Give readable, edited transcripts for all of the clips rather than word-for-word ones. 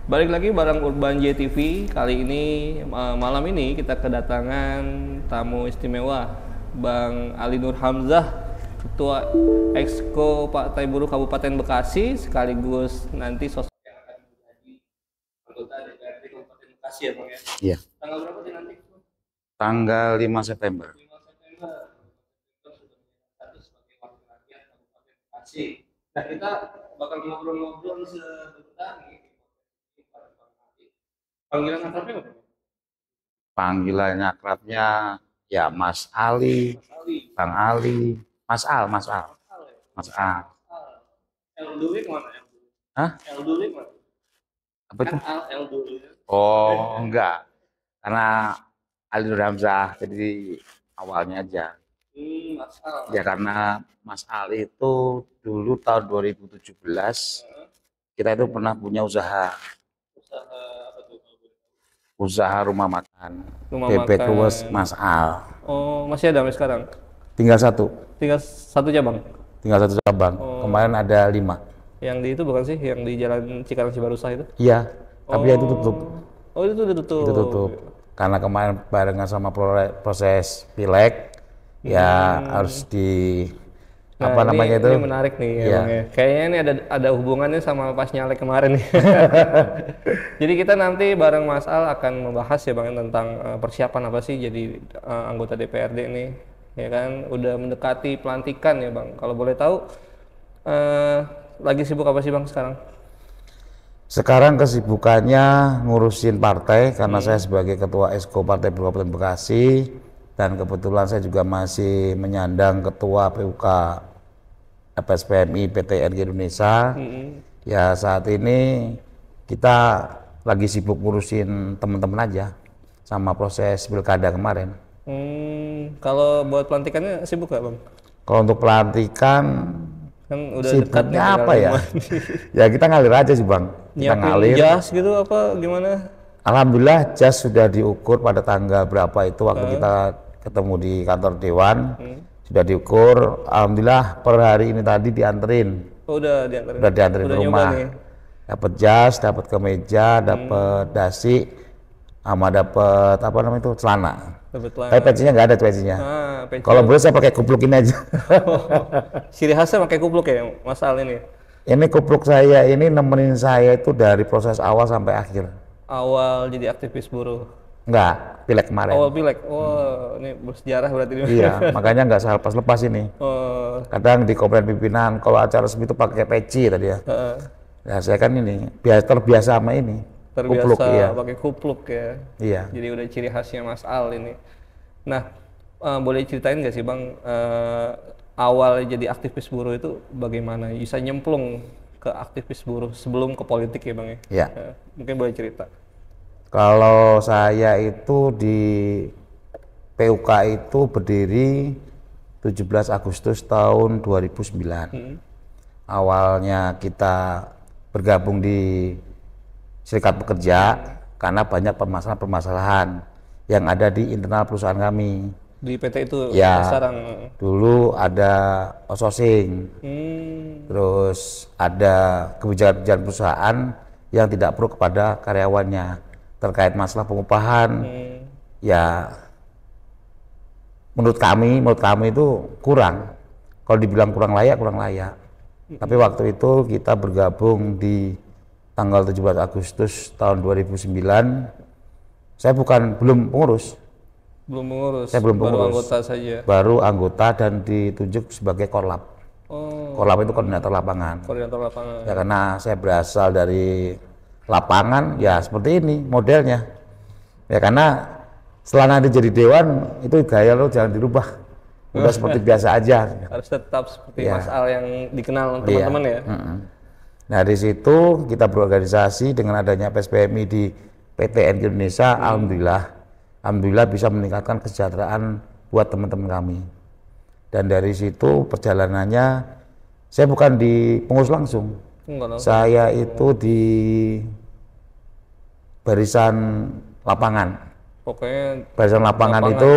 Balik lagi bareng Urban JTV. Kali ini malam ini kita kedatangan tamu istimewa, Bang Ali Nur Hamzah, Ketua Exco Partai Buruh Kabupaten Bekasi, sekaligus nanti sosok yang akan menjadi anggota DPRD Kabupaten Bekasi ya Bang ya. Iya. Tanggal berapa sih nanti? Tanggal 5 September. 5 September. Sudah status sebagai wakil rakyat Kabupaten Bekasi. Nah kita bakal ngobrol-ngobrol sebentar nih. Panggilan akrabnya apa? Panggilannya akrabnya ya Mas Ali, Mas Ali. Bang Ali, Mas Al. Mas Al. El dulu mana? Hah? El dulu mana? Apa itu? Kan Al El dulu. Oh, enggak. Karena Ali Nur Hamzah, jadi awalnya aja. Mas Al. Ya karena Mas Ali itu dulu tahun 2017 kita itu pernah punya usaha Usaha apa tuh? usaha rumah makan. Rumah Bebek makan. Ruwes Mas Al. Oh, masih ada sampai sekarang? Tinggal satu Satu cabang. cabang. Kemarin ada 5. Yang di itu bukan sih? Yang di Jalan Cikarang Cibarusah itu? Iya, tapi itu tutup. Oh, itu udah tutup. Itu tutup. Karena kemarin barengan sama proses pileg, ya harus di Nah, apa namanya itu? Ini menarik nih ya, Iya. Bang ya. Kayaknya ini ada hubungannya sama pas nyalek kemarin nih. Jadi kita nanti bareng Mas Al akan membahas ya Bang tentang persiapan apa sih jadi anggota DPRD nih. Ya kan udah mendekati pelantikan ya Bang. Kalau boleh tahu lagi sibuk apa sih Bang sekarang? Sekarang kesibukannya ngurusin partai karena saya sebagai ketua Exco Partai Buruh Kabupaten Bekasi dan kebetulan saya juga masih menyandang ketua PUK FSPMI PTRI Indonesia. Ya saat ini kita lagi sibuk ngurusin teman-teman aja sama proses pilkada kemarin. Kalau buat pelantikannya sibuk gak Bang? Kalau untuk pelantikan Kan udah dekat nih. sibuknya apa ya? Ya kita ngalir aja sih Bang. Kita Nyiapin ngalir. jas gitu apa gimana? Alhamdulillah jas sudah diukur pada tanggal berapa itu waktu kita ketemu di kantor Dewan. Sudah diukur. Alhamdulillah per hari ini tadi dianterin. Oh, udah diantarin. Udah dianterin ke Udah nyoba rumah. nih. Dapat jas, dapat kemeja, dapat dasi, sama dapat apa namanya itu celana. Dapat lah. Tapi pecinya nggak ada pecinya. Peci. Kalau boleh saya pakai kupluk ini aja. Ciri khasnya pakai kupluk ya Mas Al ini. Ini kupluk saya ini nemenin saya itu dari proses awal sampai akhir. Awal jadi aktivis buruh. Enggak, pileg kemarin. Awal pileg. Wah, ini bersejarah berarti ini. Iya, makanya nggak saya lepas ini. Oh, Kadang di komplain pimpinan, kalau acara resmi itu pakai peci tadi ya. Nah, saya kan ini terbiasa sama ini. terbiasa Kupluk, iya. pakai kupluk ya. Iya. Jadi udah ciri khasnya Mas Al ini. Nah, boleh ceritain nggak sih Bang, awal jadi aktivis buruh itu bagaimana? Bisa nyemplung ke aktivis buruh sebelum ke politik ya Bang ya? Iya. Mungkin boleh cerita. Kalau saya itu di PUK itu berdiri 17 Agustus tahun 2009. Awalnya kita bergabung di Serikat Pekerja karena banyak permasalahan-permasalahan yang ada di internal perusahaan kami. Di PT itu Ya, sekarang. dulu ada outsourcing, terus ada kebijakan-kebijakan perusahaan yang tidak pro kepada karyawannya terkait masalah pengupahan. Ya, menurut kami itu kurang. Kalau dibilang kurang layak. Tapi waktu itu kita bergabung di tanggal 17 Agustus tahun 2009. Saya belum pengurus. Belum mengurus. Saya belum baru pengurus. anggota saja. Baru anggota dan ditunjuk sebagai korlap. Oh, Korlap itu koordinator lapangan. koordinator lapangan. Ya karena saya berasal dari lapangan, ya seperti ini modelnya. Ya karena setelah nanti jadi dewan itu gaya lo jangan dirubah. Udah seperti biasa aja. Harus tetap seperti Ya. Mas Al yang dikenal teman-teman ya. Nah di situ kita berorganisasi dengan adanya PSPMI di PTN Indonesia. Alhamdulillah bisa meningkatkan kesejahteraan buat teman-teman kami. Dan dari situ perjalanannya saya bukan di pengurus langsung. Enggak tahu. Saya itu di barisan lapangan. Pokoknya Barisan lapangan itu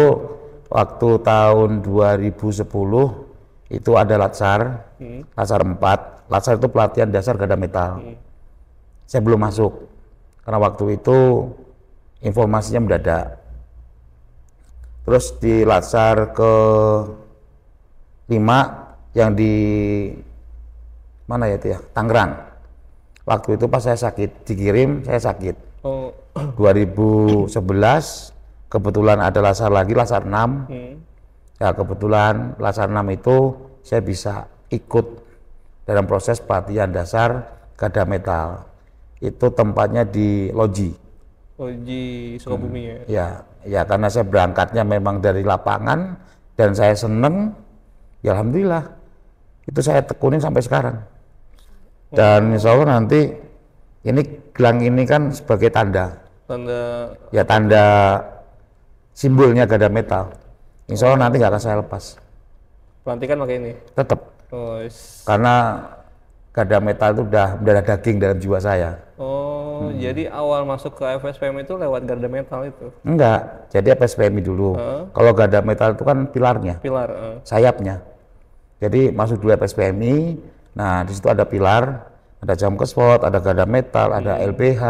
waktu tahun 2010 itu ada Latsar, Latsar 4. Latsar itu pelatihan dasar gada metal. Saya belum masuk. karena waktu itu informasinya mendadak. Terus di Latsar ke 5 yang di mana ya itu ya, Tangerang. Waktu itu pas saya sakit, dikirim saya sakit. Oh. 2011 kebetulan ada Latsar lagi, Latsar 6. Ya kebetulan Latsar 6 itu saya bisa ikut dalam proses pelatihan dasar Garda Metal. Itu tempatnya di Loji. Loji Sukabumi ya. Ya karena saya berangkatnya memang dari lapangan dan saya seneng, ya alhamdulillah itu saya tekunin sampai sekarang. Dan insya Allah nanti ini gelang ini kan sebagai tanda simbolnya Garda Metal. Insya Allah nanti nggak akan saya lepas. Pelantikan pakai ini? Tetap. Oh, karena Garda Metal itu udah mendarah daging dalam jiwa saya. Oh, jadi awal masuk ke FSPM itu lewat Garda Metal itu? Enggak, jadi FSPMI dulu. Kalau Garda Metal itu kan pilarnya, sayapnya. Jadi masuk dulu FSPMI, nah di situ ada pilar, ada jam kespot, ada Garda Metal, ada LBH.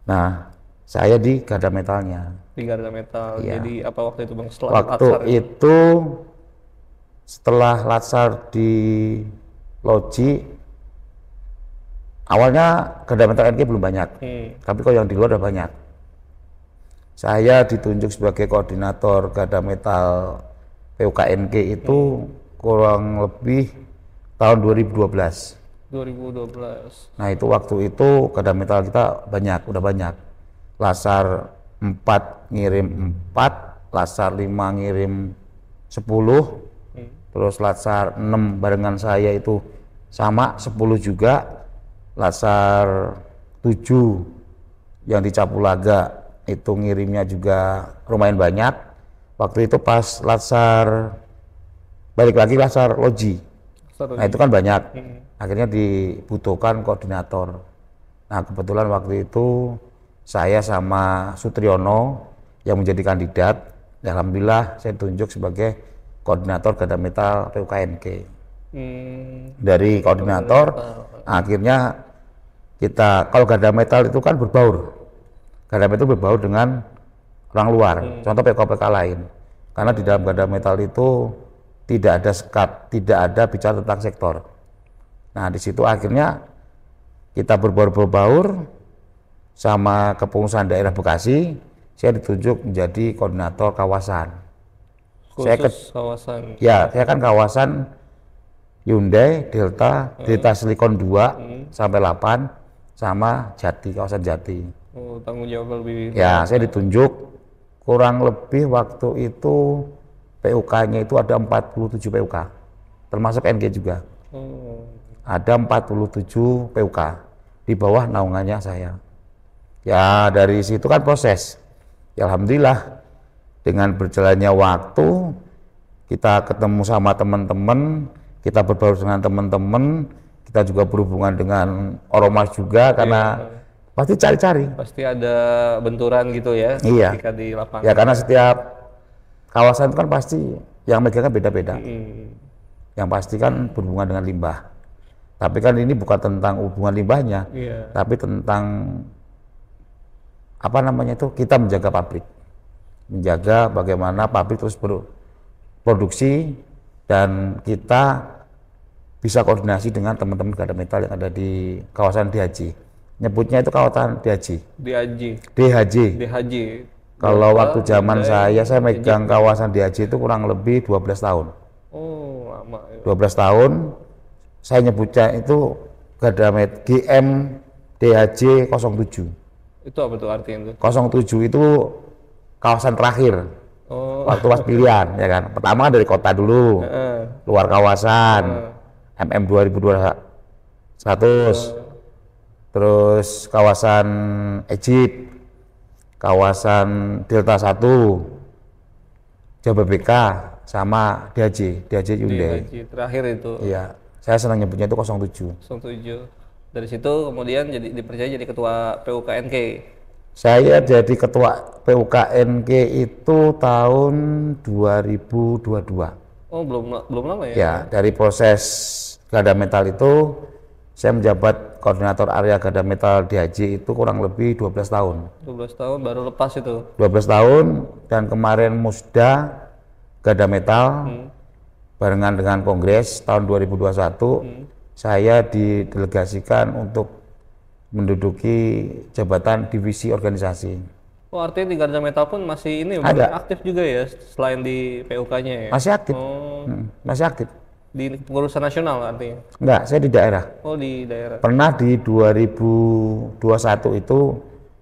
Nah, saya di Garda Metalnya. Di Garda Metal. Ya. Jadi apa waktu itu Bang? Setelah waktu Latsar itu setelah Latsar di Loji, awalnya Garda Metal NK belum banyak, tapi kalau yang di luar udah banyak. Saya ditunjuk sebagai koordinator Garda Metal PUKNK itu kurang lebih tahun 2012. 2012. Nah itu waktu itu Garda Metal kita udah banyak. Latsar 4 ngirim 4, Latsar 5 ngirim 10, terus Latsar 6 barengan saya itu sama 10 juga. Latsar 7 yang di Capulaga itu ngirimnya juga lumayan banyak. Waktu itu pas Latsar balik lagi Latsar Loji. Nah itu kan banyak. Akhirnya dibutuhkan koordinator. Nah kebetulan waktu itu saya sama Sutriyono yang menjadi kandidat. Alhamdulillah saya ditunjuk sebagai koordinator Garda Metal PUKNK. Dari koordinator akhirnya kita, kalau Garda Metal itu kan berbaur. Garda Metal berbaur dengan orang luar, contoh PKPK lain. Karena di dalam Garda Metal itu tidak ada sekat, tidak ada bicara tentang sektor. Nah di situ akhirnya kita berbaur sama kepengurusan daerah Bekasi. Saya ditunjuk menjadi koordinator kawasan. Kawasan. Ya, saya kan kawasan Hyundai, Delta Silicon 2 sampai 8 sama Jati, kawasan Jati. Oh, tanggung jawab lebih. Ya, saya ditunjuk kurang lebih waktu itu PUK-nya itu ada 47 PUK, termasuk NG juga. Ada 47 PUK di bawah naungannya saya. Ya, dari situ kan proses. Ya, alhamdulillah dengan berjalannya waktu kita ketemu sama teman-teman, kita berbaur dengan teman-teman, kita juga berhubungan dengan ormas juga karena pasti cari-cari. Pasti ada benturan gitu ya. Iya. Ketika di lapangan. Ya karena setiap kawasan itu kan pasti yang megangnya beda-beda. Yang pasti kan berhubungan dengan limbah. Tapi kan ini bukan tentang hubungan limbahnya, tapi tentang apa namanya itu, kita menjaga pabrik, menjaga bagaimana pabrik terus berproduksi dan kita bisa koordinasi dengan teman-teman Garda Metal yang ada di kawasan DHJ. Nyebutnya itu kawasan DHJ. DHJ. Kalau waktu zaman saya megang kawasan DHJ itu kurang lebih 12 tahun. Oh, lama ya. 12 tahun. Saya nyebutnya itu Garda Metal GM DHJ 07. Itu apa tuh artinya itu? 07 itu kawasan terakhir. Waktu pas pilihan, ya kan. Pertama dari kota dulu, luar kawasan, MM 2200, terus kawasan Egypt, kawasan Delta 1, Jababeka, sama DHJ Hyundai. DHJ terakhir itu. Iya, saya senang nyebutnya itu 07. 07. Dari situ kemudian dipercaya jadi ketua PUKNK. Saya jadi ketua PUKNK itu tahun 2022. Oh, belum lama ya? Ya, dari proses Garda Metal itu saya menjabat koordinator area Gada Metal DHJ itu kurang lebih 12 tahun. 12 tahun baru lepas itu. 12 tahun dan kemarin Musda Gada Metal barengan dengan Kongres tahun 2021 saya didelegasikan untuk menduduki jabatan divisi organisasi. Oh, artinya di Garda Metal pun masih ini Ada. aktif juga ya selain di PUK-nya ya? Masih aktif. Oh, Masih aktif. di pengurusan nasional artinya? Enggak, saya di daerah. Oh, di daerah. Pernah di 2021 itu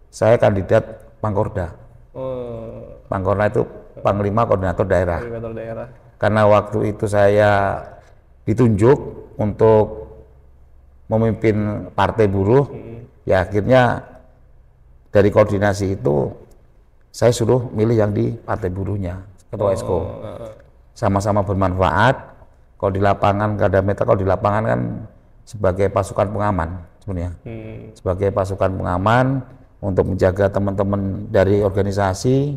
saya kandidat Pangkorda. Oh, Pangkorda itu Panglima Koordinator Daerah. koordinator daerah. Karena waktu itu saya ditunjuk untuk memimpin partai buruh, ya akhirnya dari koordinasi itu saya suruh milih yang di partai buruhnya, ketua Esko. Sama-sama bermanfaat. Kalau di lapangan Gada Metal, kalau di lapangan kan sebagai pasukan pengaman sebenarnya, sebagai pasukan pengaman untuk menjaga teman-teman dari organisasi.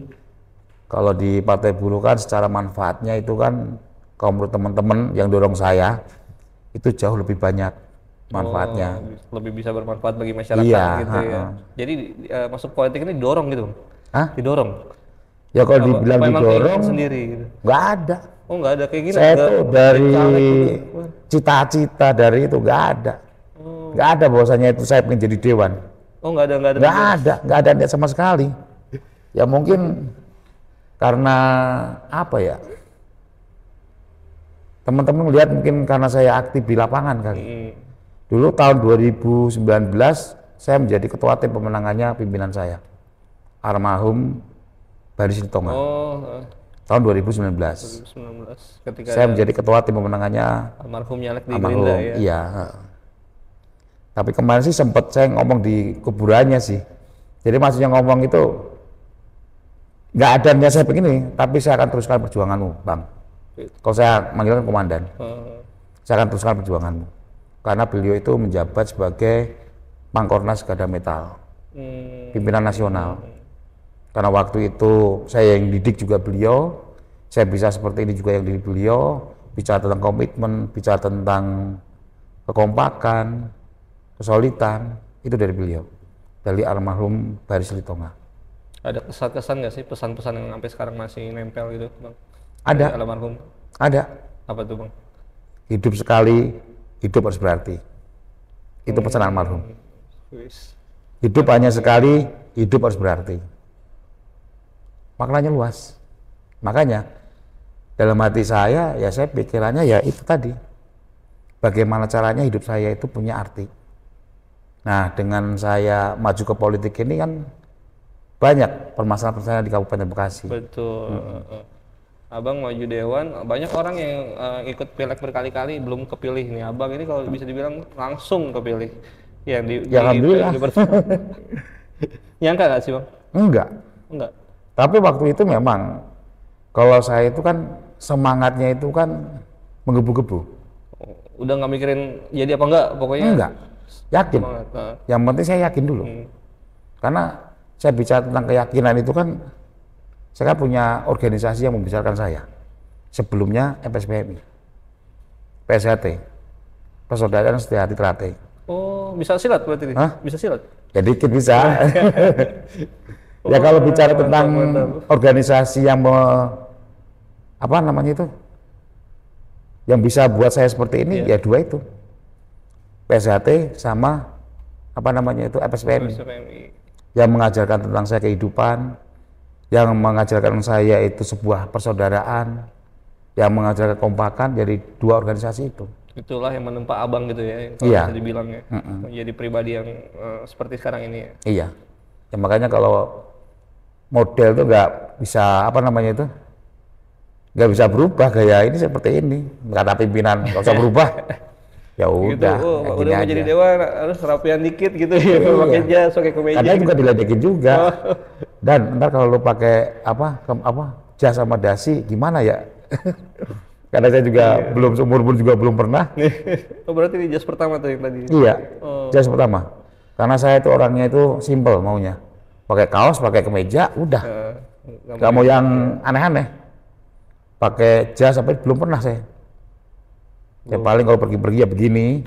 Kalau di partai buruh kan secara manfaatnya itu kan, kalau menurut teman-teman yang dorong saya itu jauh lebih banyak manfaatnya. Lebih bisa bermanfaat bagi masyarakat Iya, gitu ya. Jadi masuk politik ini didorong gitu, Bang? Hah? Didorong? Ya kalau dibilang Apa emang didorong, keinginan sendiri gitu? nggak ada. Oh, nggak ada kayak gini? Saya nggak- tuh dari caleg gitu? cita-cita dari itu nggak ada. Nggak ada bahwasanya itu saya pengen jadi dewan. Oh, nggak ada Nggak ada niat sama sekali. Ya mungkin karena apa ya? Teman-teman lihat mungkin karena saya aktif di lapangan kali. Dulu tahun 2019 saya menjadi ketua tim pemenangannya pimpinan saya, almarhum Baris Litonga. Oh, Tahun 2019. 2019 ketika Saya ada menjadi ketua tim pemenangannya almarhum nyalek di almarhum. Gerindra ya. Iya. Tapi kemarin sih sempat saya ngomong di kuburannya sih. Jadi maksudnya ngomong itu nggak ada niat saya begini, tapi saya akan teruskan perjuanganmu, Bang. Kalau saya manggilkan komandan, saya akan teruskan perjuanganmu. Karena beliau itu menjabat sebagai Pangkornas Gada Metal, pimpinan nasional. Karena waktu itu saya yang didik juga beliau, saya bisa seperti ini juga yang didik beliau, bicara tentang komitmen, bicara tentang kekompakan, kesolidan, itu dari beliau, dari almarhum Baris Litonga. Ada kesan-kesan nggak sih pesan-pesan yang sampai sekarang masih nempel gitu, Bang? Ada. Dari almarhum. Ada. Apa tuh, Bang? Hidup sekali, hidup harus berarti. Itu pesan almarhum. Wis. Hidup hanya sekali, hidup harus berarti. Maknanya luas. Makanya dalam hati saya, ya saya pikirannya ya itu tadi. Bagaimana caranya hidup saya itu punya arti. Nah, dengan saya maju ke politik ini kan banyak permasalahan-permasalahan di Kabupaten Bekasi. Betul. Abang maju dewan, banyak orang yang ikut pileg berkali-kali belum kepilih nih. Abang ini kalau bisa dibilang langsung kepilih. Yang Ya, alhamdulillah. Nyangka nggak sih, Bang? Enggak. Enggak. Tapi waktu itu memang kalau saya itu kan semangatnya itu kan menggebu-gebu. Udah nggak mikirin jadi apa enggak, pokoknya Enggak. Yakin. semangat. Nah. Yang penting saya yakin dulu. Karena saya bicara tentang keyakinan itu kan saya kan punya organisasi yang membesarkan saya. Sebelumnya FSPMI, PSHT, Persaudaraan Setia Hati Trate. Oh, bisa silat berarti nih? Hah? Bisa silat? Ya dikit bisa. Ya kalau bicara tentang organisasi yang apa namanya itu, yang bisa buat saya seperti ini, ya dua itu, PSHT sama apa namanya itu FSPMI, yang mengajarkan tentang saya kehidupan, yang mengajarkan saya itu sebuah persaudaraan, yang mengajarkan kekompakan. Jadi dua organisasi itu. Itulah yang menempa abang gitu ya, kalau Iya. bisa dibilang ya. Menjadi pribadi yang seperti sekarang ini ya. Iya. Ya makanya kalau model tuh nggak bisa apa namanya itu, nggak bisa berubah gaya ini seperti ini. Kata pimpinan nggak usah berubah. Ya Gitu, udah, oh, kayak udah gini mau jadi aja. dewan harus rapian dikit gitu ya, pakai jas, pakai kemeja. Kadang juga diledekin juga. Oh. Dan ntar kalau lu pakai apa jas sama dasi gimana ya? Karena saya juga belum seumur pun juga belum pernah. Oh, berarti ini jas pertama tuh yang tadi. Iya, jas pertama. Karena saya itu orangnya itu simple maunya. Pakai kaos, pakai kemeja, udah. Gak mau yang aneh-aneh. Pakai jas sampai belum pernah saya. Ya paling kalau pergi-pergi ya begini.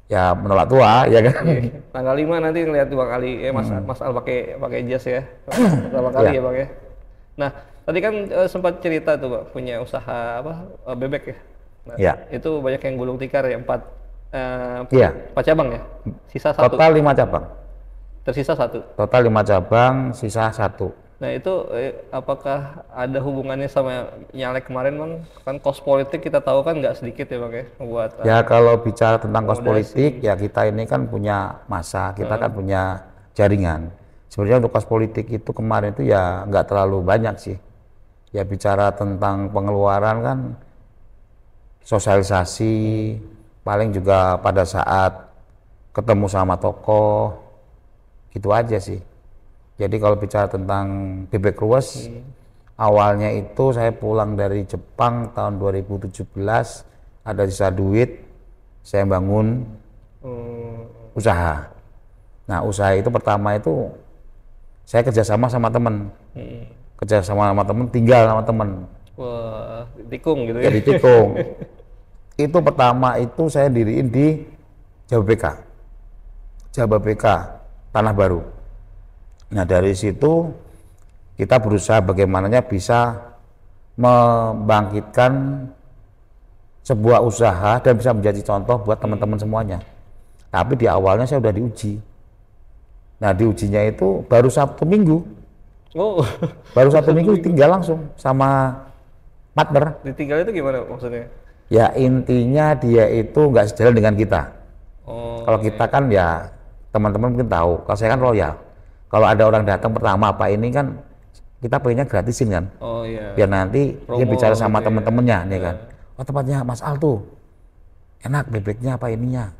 ya menolak tua, ya kan? Iya. Tanggal 5 nanti ngeliat Bang Ali, Mas Al pakai jas ya, pertama kali Ya, ya Bang ya. Nah, tadi kan sempat cerita tuh Bang, punya usaha apa bebek ya. Nah, ya, itu banyak yang gulung tikar ya, iya. 4 cabang ya, sisa satu, Total 5 cabang. tersisa satu. Total 5 cabang, sisa satu. Nah itu apakah ada hubungannya sama nyalek kemarin Bang? Kan kos politik kita tahu kan nggak sedikit ya Bang ya, buat Ya kalau bicara tentang kos akomodasi. politik, ya kita ini kan punya masa, kita kan punya jaringan. Sebenarnya untuk kos politik itu kemarin itu ya nggak terlalu banyak sih. Ya bicara tentang pengeluaran kan sosialisasi, paling juga pada saat ketemu sama tokoh, gitu aja sih. Jadi kalau bicara tentang bebek ruwes, awalnya itu saya pulang dari Jepang tahun 2017, ada sisa duit, saya bangun Hmm, usaha. Nah usaha itu pertama itu saya kerjasama sama temen, kerjasama sama temen, tinggal sama temen, wah, tikung gitu ya. jadi tikung. Itu pertama itu saya diriin di Jababeka, Tanah Baru. Nah dari situ kita berusaha bagaimananya bisa membangkitkan sebuah usaha dan bisa menjadi contoh buat teman-teman semuanya. Tapi di awalnya saya udah diuji. Nah diujinya itu baru Sabtu Minggu, Oh, baru Sabtu Minggu tinggal langsung sama partner. ditinggal itu gimana maksudnya? Ya intinya dia itu nggak sejalan dengan kita. Oh, Kalau kita kan ya teman-teman mungkin tahu, kalau saya kan royal. Kalau ada orang datang pertama apa ini kan kita pengennya gratisin kan, oh iya. biar nanti dia Promo bicara sama gitu ya. teman-temannya nih kan. Oh tempatnya Mas Al tuh enak bebeknya apa ininya.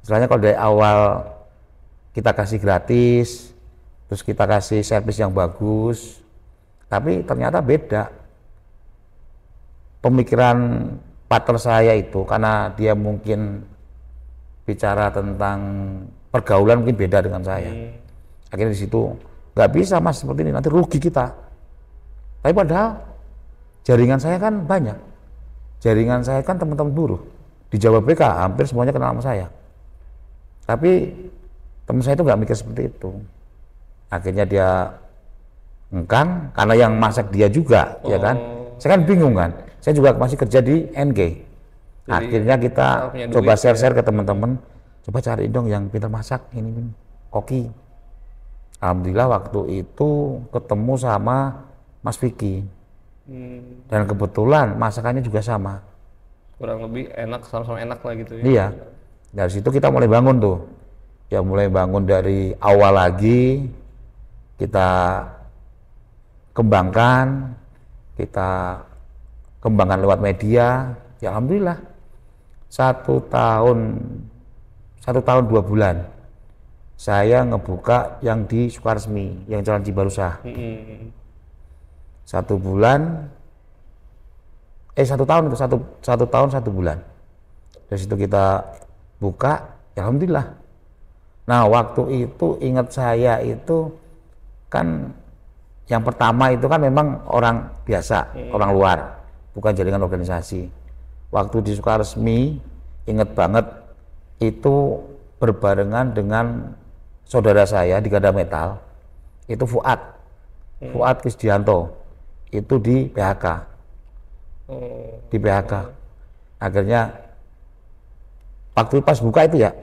Istilahnya kalau dari awal kita kasih gratis, terus kita kasih servis yang bagus, tapi ternyata beda. Pemikiran partner saya itu karena dia mungkin bicara tentang pergaulan mungkin beda dengan saya. Akhirnya di situ nggak bisa Mas seperti ini, nanti rugi kita. Tapi padahal jaringan saya kan banyak. Jaringan saya kan teman-teman buruh di Jawa BK hampir semuanya kenal sama saya. Tapi teman saya itu nggak mikir seperti itu. Akhirnya dia engkang karena yang masak dia juga, ya kan. Saya kan bingung kan. Saya juga masih kerja di NG. Akhirnya kita punya coba duit, share-share ke teman-teman, coba cari dong yang pintar masak ini koki. Alhamdulillah waktu itu ketemu sama Mas Vicky dan kebetulan masakannya juga sama. Kurang lebih enak, sama-sama enak lah gitu ya. Iya, dari situ kita mulai bangun tuh. Ya mulai bangun dari awal lagi, kita kembangkan, kita kembangkan lewat media. Ya alhamdulillah, 1 tahun 2 bulan saya ngebuka yang di Sukaresmi, yang Jalan Cibarusah. 1 bulan, 1 tahun itu 1 tahun 1 bulan. Dari situ kita buka, ya alhamdulillah. Nah waktu itu ingat saya itu kan yang pertama itu kan memang orang biasa, orang luar, bukan jaringan organisasi. Waktu di Sukaresmi, ingat banget itu berbarengan dengan saudara saya di Gada Metal, itu Fuad Krisdianto, itu di PHK. Di PHK. Akhirnya waktu pas buka itu ya,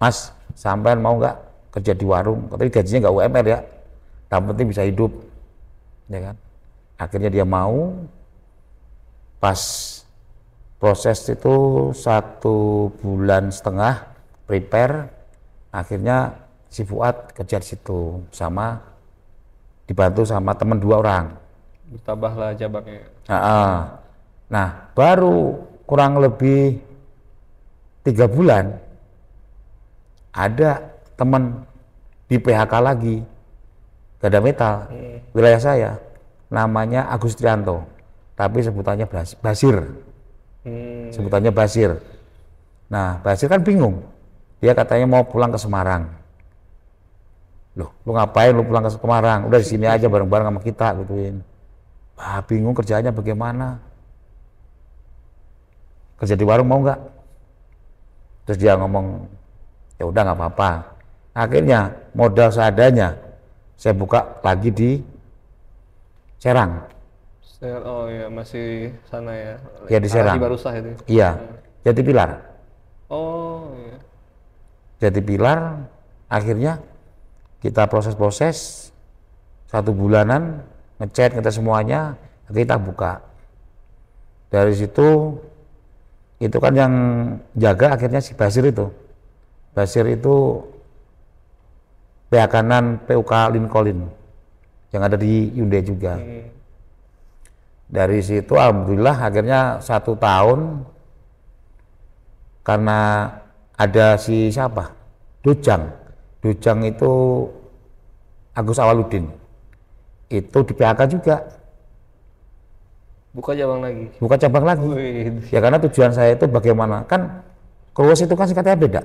Mas, sampean mau nggak kerja di warung? Tapi gajinya nggak UMR ya, yang penting bisa hidup, ya kan? Akhirnya dia mau. Pas proses itu 1,5 bulan prepare, akhirnya si Fuad kerja di situ dibantu sama teman 2 orang. Bertambahlah cabangnya. Nah, baru kurang lebih 3 bulan ada teman di PHK lagi, Gada Metal, wilayah saya, namanya Agus Trianto, tapi sebutannya Basir. Sebutannya Basir. Nah, Basir kan bingung. Dia katanya mau pulang ke Semarang. Loh, lu ngapain lu pulang ke Semarang? Udah di sini aja bareng-bareng sama kita gituin. Bingung kerjanya bagaimana? Kerja di warung mau nggak? Terus dia ngomong, ya udah nggak apa-apa. Akhirnya modal seadanya saya buka lagi di Serang. Oh ya, masih sana ya. Ya di Serang. Haji Barusah itu. Iya, Jati Pilar. Oh iya. Jati Pilar, akhirnya kita proses-proses 1 bulanan, ngecat kita semuanya, kita buka. Dari situ, itu kan yang jaga akhirnya si Basir itu. Basir itu pihak kanan PUK Lincoln yang ada di Hyundai juga. Dari situ alhamdulillah akhirnya 1 tahun karena ada si siapa? Dujang itu Agus Awaludin. Itu di PHK juga. Buka cabang lagi. Buka cabang lagi. Wih. Ya karena tujuan saya itu bagaimana? Kan Kruwes itu kan singkatnya beda.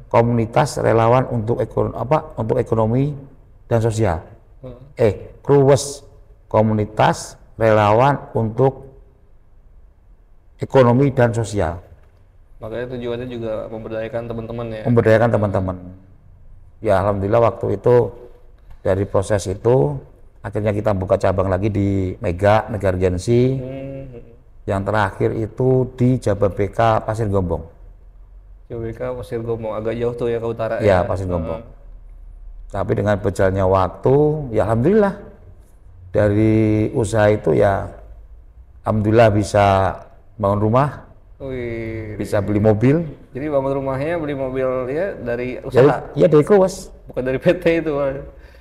Komunitas relawan untuk ekonomi dan sosial. Kruwes komunitas relawan untuk ekonomi dan sosial. Makanya tujuannya juga memberdayakan teman-teman ya. Memberdayakan teman-teman. Ya alhamdulillah waktu itu dari proses itu akhirnya kita buka cabang lagi di Mega Regency. Yang terakhir itu di Jababeka Pasir Gombong. Jababeka Pasir Gombong agak jauh tuh ya ke utara Ya Pasir Gombong. Tapi dengan berjalannya waktu, ya alhamdulillah dari usaha itu ya alhamdulillah bisa bangun rumah, bisa beli mobil. Jadi bangun rumahnya, beli mobil ya dari usaha? Ya dari Kruwes. Bukan dari PT itu?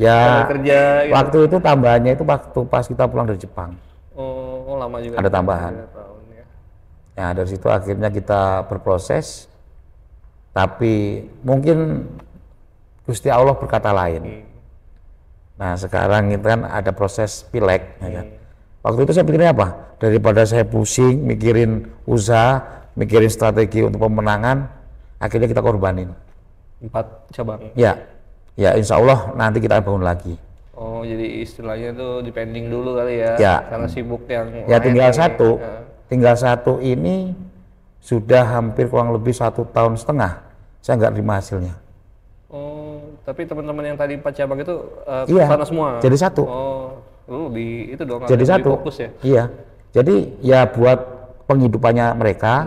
Ya kerja gitu. Waktu itu tambahannya itu waktu pas kita pulang dari Jepang. Oh lama juga. Ada tambahan. Ya dari situ akhirnya kita berproses, tapi mungkin Gusti Allah berkata lain. Nah sekarang itu kan ada proses pileg, ya kan? Waktu itu saya pikirnya apa? Daripada saya pusing mikirin usaha, mikirin strategi untuk pemenangan, akhirnya kita korbanin. 4 cabang? Ya insya Allah nanti kita bangun lagi. Oh jadi istilahnya tuh dipending dulu kali ya? Ya. Karena sibuk yang ya tinggal ini. Tinggal satu ini sudah hampir kurang lebih 1,5 tahun saya nggak terima hasilnya. Oh, tapi teman-teman yang tadi 4 cabang itu iya, sana semua? Jadi satu. Oh, lebih itu dong, jadi satu. Fokus ya? Iya, jadi ya buat penghidupannya mereka,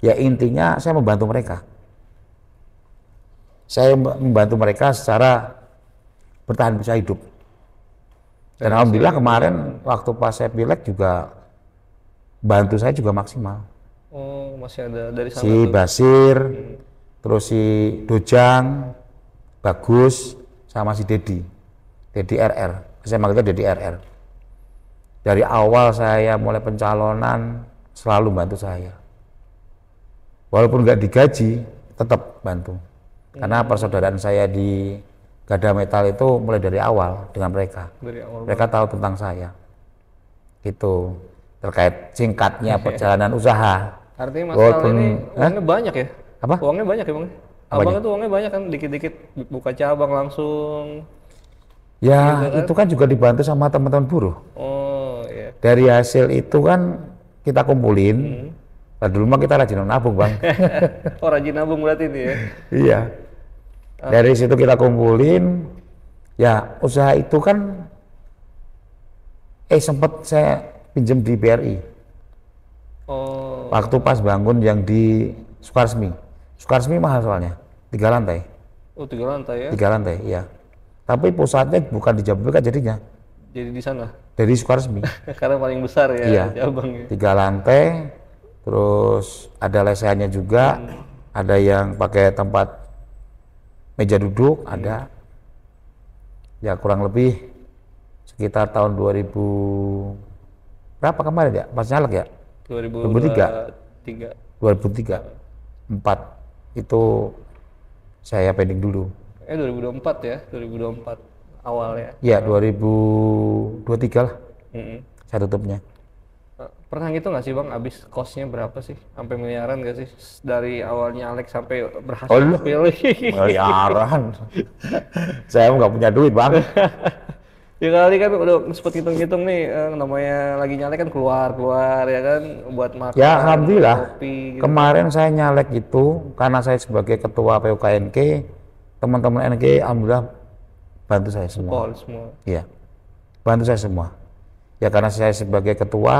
ya intinya saya membantu mereka. Saya membantu mereka secara bertahan bisa hidup. Dan alhamdulillah kemarin waktu pas saya pileg juga bantu saya juga maksimal. Oh, masih ada dari sana si tuh. Basir, terus si Dojang, Bagus, sama si Dedi RR. Saya manggilnya Dedi RR. Dari awal saya mulai pencalonan selalu bantu saya. Walaupun nggak digaji, tetap bantu. Karena persaudaraan saya di Gada Metal itu mulai dari awal dengan mereka. Mereka tahu tentang saya. Itu terkait singkatnya perjalanan usaha. Artinya Mas Al ini uangnya banyak ya? Apa? Uangnya banyak ya Bang? Abang itu uangnya banyak kan, dikit-dikit buka cabang langsung. Ya gitu kan? Itu kan juga dibantu sama teman-teman buruh. Oh iya. Dari hasil itu kan kita kumpulin. Nah, dulu mah kita rajin nabung Bang. Oh rajin nabung berarti ini ya? Iya. Dari situ kita kumpulin. Ya usaha itu kan sempat saya pinjam di BRI. Oh. Waktu pas bangun yang di Sukarsmi. Sukarsmi mahal soalnya, 3 lantai. Oh 3 lantai ya? 3 lantai, iya. Tapi pusatnya bukan di Jababeka jadinya. Jadi di sana? Dari Sukarsmi. Karena paling besar ya, iya. cabangnya. 3 lantai, terus ada lesehannya juga, ada yang pakai tempat meja duduk, ada. Ya kurang lebih sekitar tahun 2000 berapa kemarin ya? Pas nyalek ya? 2003. 4 itu saya pending dulu. 2024 ya? 2024 awal ya? Iya, 2023 lah. Saya tutupnya. Pernah gitu nggak sih Bang, habis kosnya berapa sih? Sampai miliaran nggak sih? Dari awalnya Alex sampai berhasil pilih. Miliaran. Saya nggak punya duit Bang. Ya kali kan udah sempet hitung-hitung nih, namanya lagi nyalek kan keluar ya kan, buat makan, Ya buat alhamdulillah, kopi gitu kan. kemarin saya nyalek itu karena saya sebagai ketua PUKNK, teman-teman NK alhamdulillah bantu saya semua. Support semua. Iya, bantu saya semua. Ya karena saya sebagai ketua,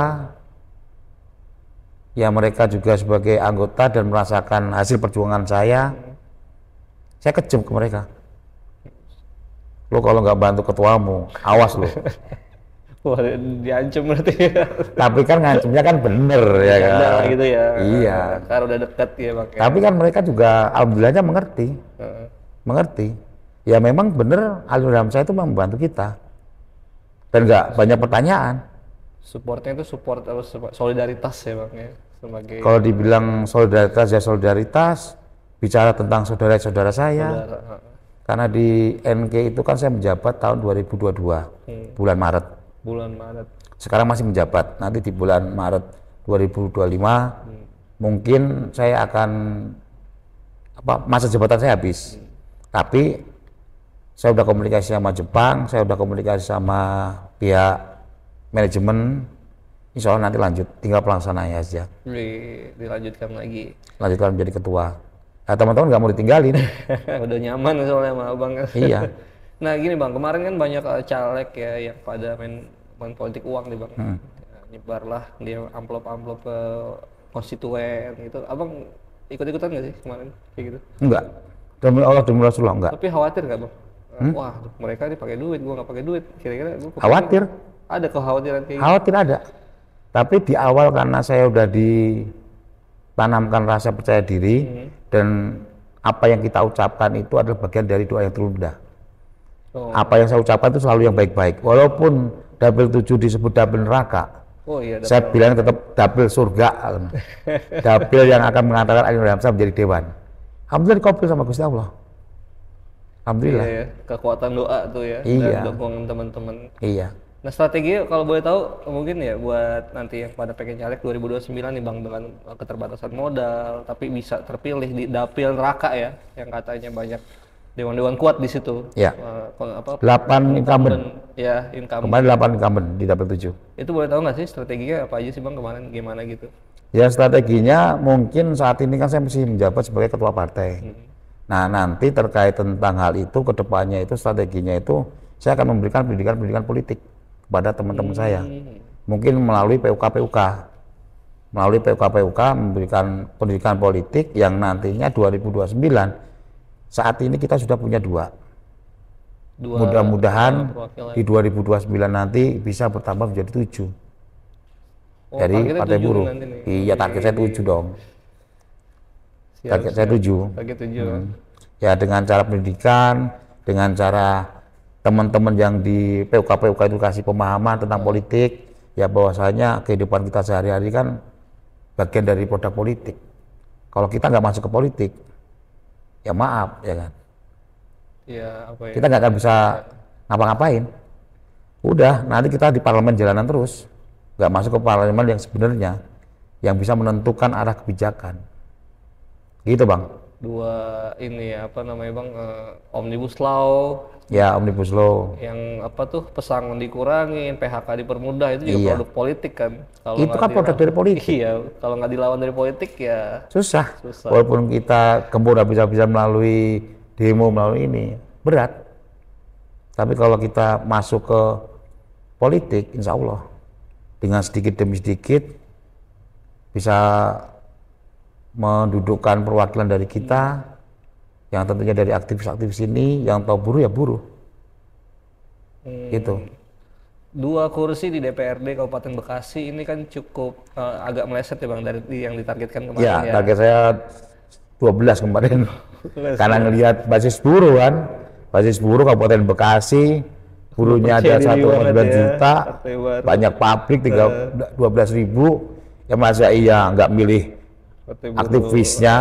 ya mereka juga sebagai anggota dan merasakan hasil perjuangan saya kejam ke mereka. Lo kalau nggak bantu ketuamu, awas lo. Wah, diancam berarti ya. Tapi kan ngancemnya kan bener ya kan. Bercanda lah gitu ya. Iya. Karena udah deket ya bang. Ya. Tapi kan mereka juga alhamdulillahnya mengerti. Heeh. Mengerti. Ya memang bener Ali Ramsa itu membantu kita. Dan nggak banyak pertanyaan. Supportnya itu support apa solidaritas ya bang ya, sebagai Kalau dibilang solidaritas ya solidaritas, bicara tentang saudara-saudara saya. saudara. Karena di NK itu kan saya menjabat tahun 2022, bulan Maret. Bulan Maret. Sekarang masih menjabat. Nanti di bulan Maret 2025 mungkin saya akan masa jabatan saya habis. Tapi saya udah komunikasi sama Jepang, saya udah komunikasi sama pihak manajemen. Insya Allah nanti lanjut, tinggal pelaksanaannya aja. Dilanjutkan lagi. Lanjutkan menjadi ketua. Nah, teman-teman nggak mau ditinggalin. Udah nyaman soalnya sama abang kan. Iya. Nah gini bang, kemarin kan banyak caleg ya yang pada main politik uang nih bang. Ya, nyebar lah dia amplop-amplop ke konstituen gitu. Abang ikut-ikutan nggak sih kemarin kayak gitu? Enggak. Demi Allah, demi Rasulullah enggak. Tapi khawatir nggak bang? Wah mereka ini pakai duit, gua nggak pakai duit. Kira-kira gua Khawatir. ada kekhawatiran kayak gitu? Khawatir ada. Tapi di awal karena saya udah ditanamkan rasa percaya diri dan apa yang kita ucapkan itu adalah bagian dari doa yang terunda. Oh. Apa yang saya ucapkan itu selalu yang baik-baik. Walaupun dapil 7 disebut dapil neraka, Oh iya. saya bilang tetap dapil surga. Dapil yang akan mengatakan Ali Nur Hamzah menjadi dewan. Alhamdulillah dikabul sama Gusti Allah. Alhamdulillah. Iya, ya. Kekuatan doa tuh ya. Iya. Dan dukungan teman-teman. Iya. Nah strategi kalau boleh tahu mungkin ya buat nanti yang pada pengen caleg 2029 nih bang, dengan keterbatasan modal tapi bisa terpilih di dapil neraka ya, yang katanya banyak dewan-dewan kuat di situ. Ya. 8 incumbent. Ya, incumbent. Kemarin 8 incumbent di dapil 7. Itu boleh tahu nggak sih strateginya apa aja sih bang kemarin, gimana gitu? Ya strateginya mungkin saat ini kan saya masih menjabat sebagai ketua partai. Nah nanti terkait tentang hal itu kedepannya itu strateginya itu saya akan memberikan pendidikan politik kepada teman-teman saya. Mungkin melalui PUK memberikan pendidikan politik yang nantinya 2029 saat ini kita sudah punya dua. Mudah-mudahan di 2029 nanti bisa bertambah menjadi 7. Dari Partai Buruh. Iya, target saya 7 dong. Target saya 7. Target 7. Ya dengan cara pendidikan, dengan cara teman-teman yang di PUK itu kasih pemahaman tentang politik, ya bahwasanya kehidupan kita sehari-hari kan bagian dari produk politik. Kalau kita nggak masuk ke politik, ya maaf ya kan. Ya, apa ya? Kita nggak akan bisa ngapa-ngapain. Udah, nanti kita di parlemen jalanan terus, nggak masuk ke parlemen yang sebenarnya, yang bisa menentukan arah kebijakan. Gitu bang. Dua ini ya, apa namanya bang, Omnibus Law. Ya, Omnibus Law. Yang apa tuh, pesangon dikurangin, PHK dipermudah, itu juga produk politik kan. Kalau itu kan produk dari politik. Iya, kalau nggak dilawan dari politik ya susah. Walaupun kita gembur bisa melalui demo, melalui ini, berat. Tapi kalau kita masuk ke politik, insya Allah dengan sedikit demi sedikit bisa mendudukkan perwakilan dari kita, yang tentunya dari aktivis-aktivis ini, yang tahu buruh ya buruh. Gitu. 2 kursi di DPRD Kabupaten Bekasi ini kan cukup agak meleset ya bang dari yang ditargetkan kemarin ya. Ya, target saya 12 kemarin. Karena ngelihat basis buruh kan, basis buruh Kabupaten Bekasi, buruhnya ada 1,9 juta, banyak pabrik 12.000, ya masa iya nggak milih aktivisnya,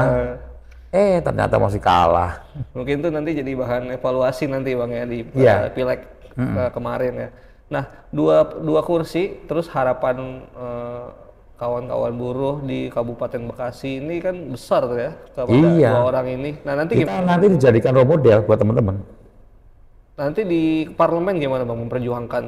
ternyata masih kalah. Mungkin itu nanti jadi bahan evaluasi nanti bang ya di pileg kemarin ya. Nah, dua kursi, terus harapan kawan-kawan buruh di Kabupaten Bekasi ini kan besar tuh ya kepada 2 orang ini. Nah nanti kita nanti dijadikan role model buat teman-teman. Nanti di parlemen gimana Bang memperjuangkan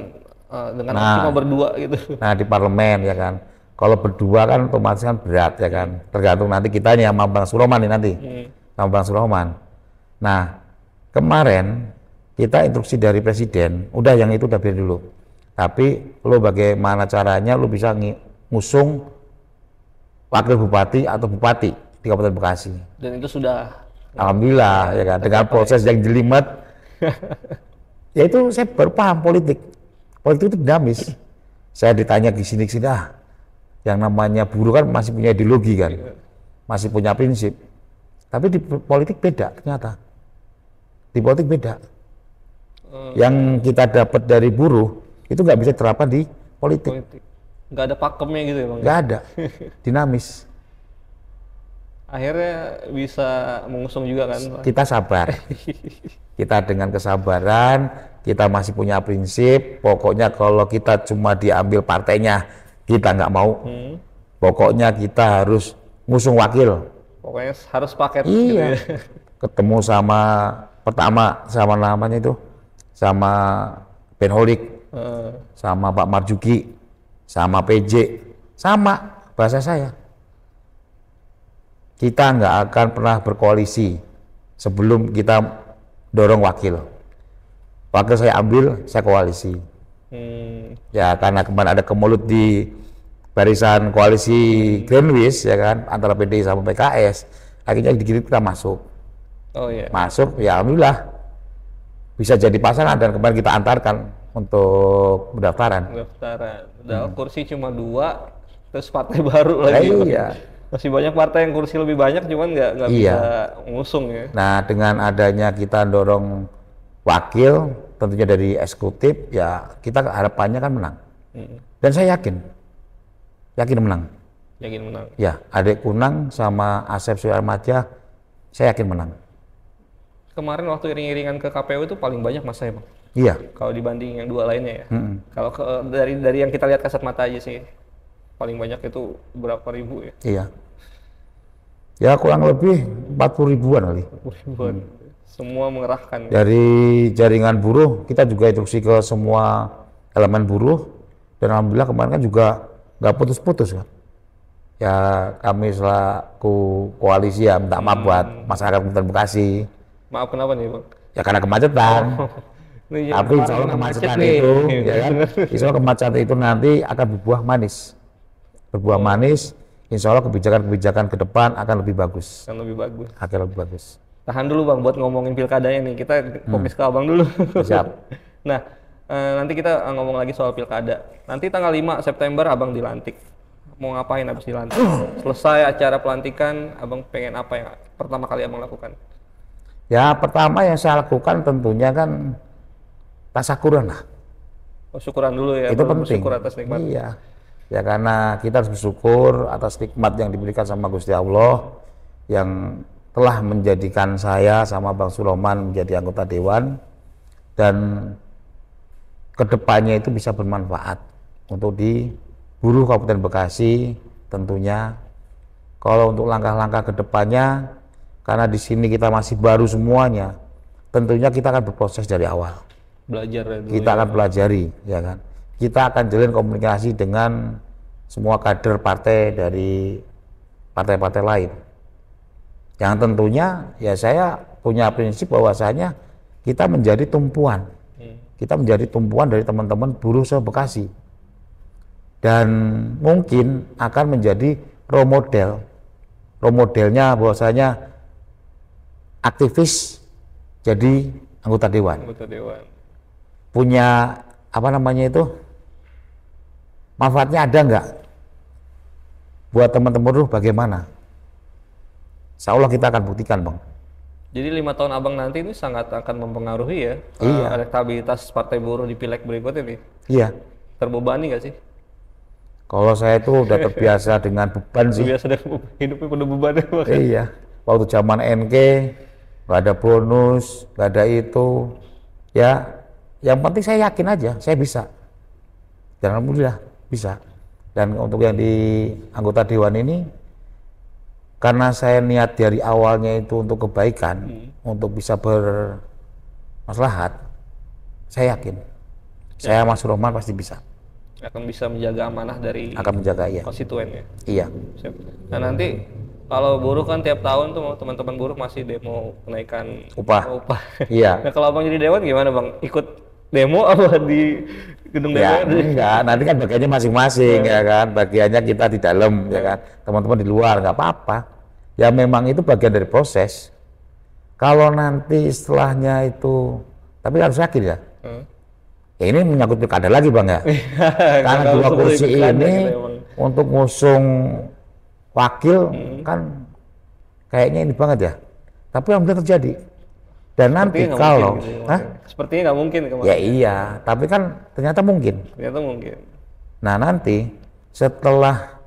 dengan Nah. cuma berdua gitu? Nah, di parlemen ya kan. Kalau berdua kan otomatis kan berat ya kan. Tergantung nanti kita nih sama Bang Suroman nih nanti. Sama Bang Suroman. Nah, kemarin kita instruksi dari presiden, udah yang itu udah biar dulu. Tapi lo bagaimana caranya lo bisa ngusung wakil bupati atau bupati di Kabupaten Bekasi. Dan itu sudah Alhamdulillah ya kan, dengan proses yang jelimet. Ya itu saya baru paham politik. Politik itu dinamis. Saya ditanya di sini yang namanya buruh kan masih punya ideologi kan, masih punya prinsip. Tapi di politik beda ternyata. Di politik beda. Yang kita dapat dari buruh itu nggak bisa diterapkan di politik. Nggak ada pakemnya gitu ya Bang? Nggak ada. Dinamis. Akhirnya bisa mengusung juga kan? Kita sabar. Kita dengan kesabaran, kita masih punya prinsip. Pokoknya kalau kita cuma diambil partainya, kita nggak mau. Pokoknya kita harus ngusung wakil. Pokoknya harus paket. Iya. Gitu ya. Ketemu sama pertama sama namanya itu, sama Ben Holik, sama Pak Marjuki, sama PJ, sama bahasa saya. Kita nggak akan pernah berkoalisi sebelum kita dorong wakil. Wakil saya ambil, saya koalisi. Ya karena kemarin ada kemulut di barisan koalisi Greenwich ya kan, antara PDI sama PKS, akhirnya dikit kita masuk. Oh iya. Masuk, ya alhamdulillah bisa jadi pasangan dan kemarin kita antarkan untuk pendaftaran. Udah kursi cuma 2, terus partai baru lagi. Iya. Masih banyak partai yang kursi lebih banyak, cuman nggak Iya. bisa ngusung ya. Nah dengan adanya kita dorong wakil, tentunya dari eksekutif, ya kita harapannya kan menang. Dan saya yakin menang. Yakin menang. Ya, Adik Kunang sama Asep Suarmadja, saya yakin menang. Kemarin waktu iring-iringan ke KPU itu paling banyak masa ya Bang? Iya. Kalau dibanding yang 2 lainnya ya. Kalau dari yang kita lihat kasat mata aja sih, paling banyak itu berapa ribu ya? Iya. Ya kurang lebih 40 ribuan kali. 40 ribuan. Semua mengerahkan. Dari jaringan buruh, kita juga instruksi ke semua elemen buruh, dan alhamdulillah kemarin kan juga nggak putus-putus kan. Ya kami selaku koalisi ya minta maaf buat masyarakat Kabupaten Bekasi. Maaf kenapa nih Bang? Ya karena kemacetan. Tapi insya Allah kemacetan itu, ya kan? Insya Allah kemacetan itu nanti akan berbuah manis. Berbuah manis, insya Allah kebijakan-kebijakan ke depan akan lebih bagus. Akan lebih bagus. Akan lebih bagus. Tahan dulu Bang buat ngomongin pilkadanya nih, kita fokus ke Abang dulu. Siap. Nah, nanti kita ngomong lagi soal pilkada. Nanti tanggal 5 September Abang dilantik. Mau ngapain habis dilantik? Selesai acara pelantikan, Abang pengen apa yang pertama kali Abang lakukan? Ya pertama yang saya lakukan tentunya kan tasakuran lah. Oh, syukuran dulu ya. Itu penting. Bersyukur atas nikmat. Iya. Ya karena kita harus bersyukur atas nikmat yang diberikan sama Gusti Allah yang telah menjadikan saya sama Bang Suroman menjadi anggota dewan, dan kedepannya itu bisa bermanfaat untuk di buruh Kabupaten Bekasi tentunya. Kalau untuk langkah-langkah kedepannya, karena di sini kita masih baru semuanya, tentunya kita akan berproses dari awal. Belajar ya dulu. Kita akan pelajari, ya kan. Kita akan jalin komunikasi dengan semua kader partai dari partai-partai lain. Yang tentunya ya saya punya prinsip bahwasanya kita menjadi tumpuan. Kita menjadi tumpuan dari teman-teman buruh se-Bekasi. Dan mungkin akan menjadi role model. Role modelnya bahwasanya aktivis jadi anggota dewan. Anggota dewan. Punya apa namanya itu? Manfaatnya ada nggak? Buat teman-teman buruh bagaimana? Insya Allah kita akan buktikan Bang. Jadi 5 tahun Abang nanti ini sangat akan mempengaruhi ya elektabilitas partai buruh di pileg berikutnya nih. Iya. Terbebani nggak sih? Kalau saya itu udah terbiasa dengan beban sih. Terbiasa dengan hidupnya penuh beban ya Bang. Iya. Waktu zaman NK nggak ada bonus, nggak ada itu. Ya, yang penting saya yakin aja, saya bisa. Dan alhamdulillah bisa. Dan untuk yang di anggota dewan ini, karena saya niat dari awalnya itu untuk kebaikan, untuk bisa bermaslahat, Saya yakin. Saya Mas Roman pasti bisa. Akan bisa menjaga amanah dari Akan menjaga, iya. konstituen ya. Iya. Siap. Nah nanti kalau buruh kan tiap tahun tuh teman-teman buruh masih demo kenaikan Upah. upah. Iya. Nah kalau abang jadi dewan gimana bang? Ikut demo apa di gedung Ya, DPR? enggak. Nanti kan bagiannya masing-masing ya kan. Bagiannya kita di dalam ya kan. Teman-teman di luar nggak apa-apa. Ya memang itu bagian dari proses. Kalau nanti setelahnya itu, tapi harus yakin ya. Ya ini menyangkut pilkada lagi bang ya. Karena dua kursi ini untuk ngusung wakil kan kayaknya ini banget ya. Tapi alhamdulillah terjadi. Dan nanti kalau, gitu, sepertinya nggak mungkin kemarin. Ya iya, tapi kan ternyata mungkin. Ternyata mungkin. Nah nanti setelah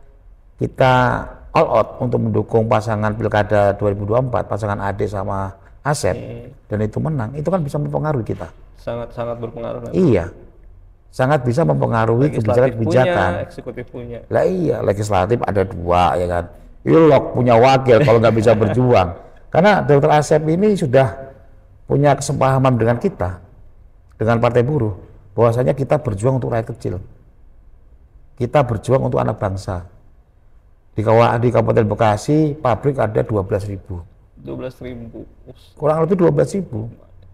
kita all out untuk mendukung pasangan pilkada 2024, pasangan Ade sama Asep, dan itu menang, itu kan bisa mempengaruhi kita. Sangat-sangat berpengaruh. Iya, sangat bisa mempengaruhi kebijakan-kebijakan. Eksekutif punya. Lah iya, legislatif ada 2 ya kan. Ilok punya wakil kalau nggak bisa berjuang. Karena Dr. Asep ini sudah punya kesepahaman dengan kita, dengan Partai Buruh, bahwasanya kita berjuang untuk rakyat kecil. Kita berjuang untuk anak bangsa. Di Kabupaten Bekasi, pabrik ada 12.000. 12.000. Kurang lebih 12.000.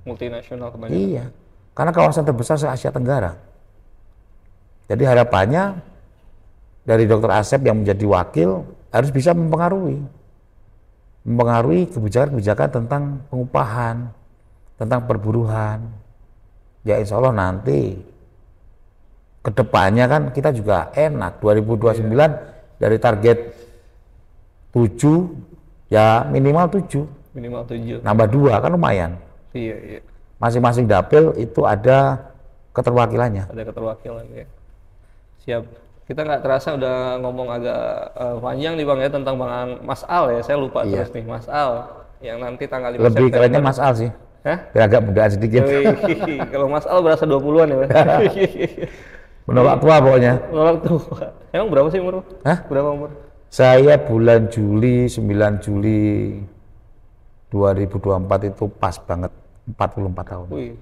Multinasional kebanyakan. Iya, karena kawasan terbesar se-Asia Tenggara. Jadi harapannya dari Dr. Asep yang menjadi wakil harus bisa mempengaruhi kebijakan-kebijakan tentang pengupahan, tentang perburuhan. Ya insya Allah nanti kedepannya kan kita juga enak. 2029 dari target 7 ya minimal 7. Minimal 7. Nambah 2 kan lumayan. Iya, iya. Masing-masing dapil itu ada keterwakilannya. Ada keterwakilan ya. Siap. Kita nggak terasa udah ngomong agak panjang nih Bang ya tentang Bang Mas Al ya. Saya lupa terus nih Mas Al yang nanti tanggal 5 Lebih September. kerennya Mas Al sih. Hah? Biar agak mudaan sedikit. Kalau Mas Al berasa 20-an ya. Menolak tua pokoknya. Menolak tua. Emang berapa sih umur? Hah? Berapa umur? Saya bulan Juli, 9 Juli 2024 itu pas banget 44 tahun. Wih.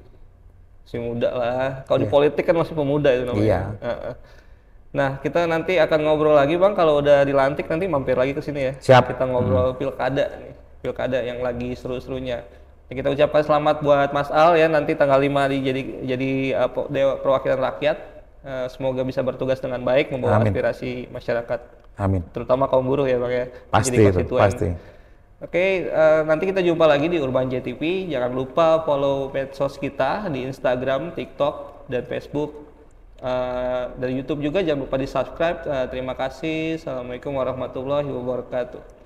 Masih muda lah. Kalau di politik kan masih pemuda itu namanya. Iya. Nah, kita nanti akan ngobrol lagi Bang kalau udah dilantik nanti mampir lagi ke sini ya. Siap. Kita ngobrol pilkada nih. Pilkada yang lagi seru-serunya. Kita ucapkan selamat buat Mas Al ya nanti tanggal 5 jadi Dewa Perwakilan Rakyat. Semoga bisa bertugas dengan baik membawa aspirasi masyarakat. Amin. Terutama kaum buruh ya Bang ya. Pasti itu, pasti. Oke, nanti kita jumpa lagi di Urban JTV. Jangan lupa follow medsos kita di Instagram, TikTok, dan Facebook. Dari YouTube juga jangan lupa di subscribe. Terima kasih. Assalamualaikum warahmatullahi wabarakatuh.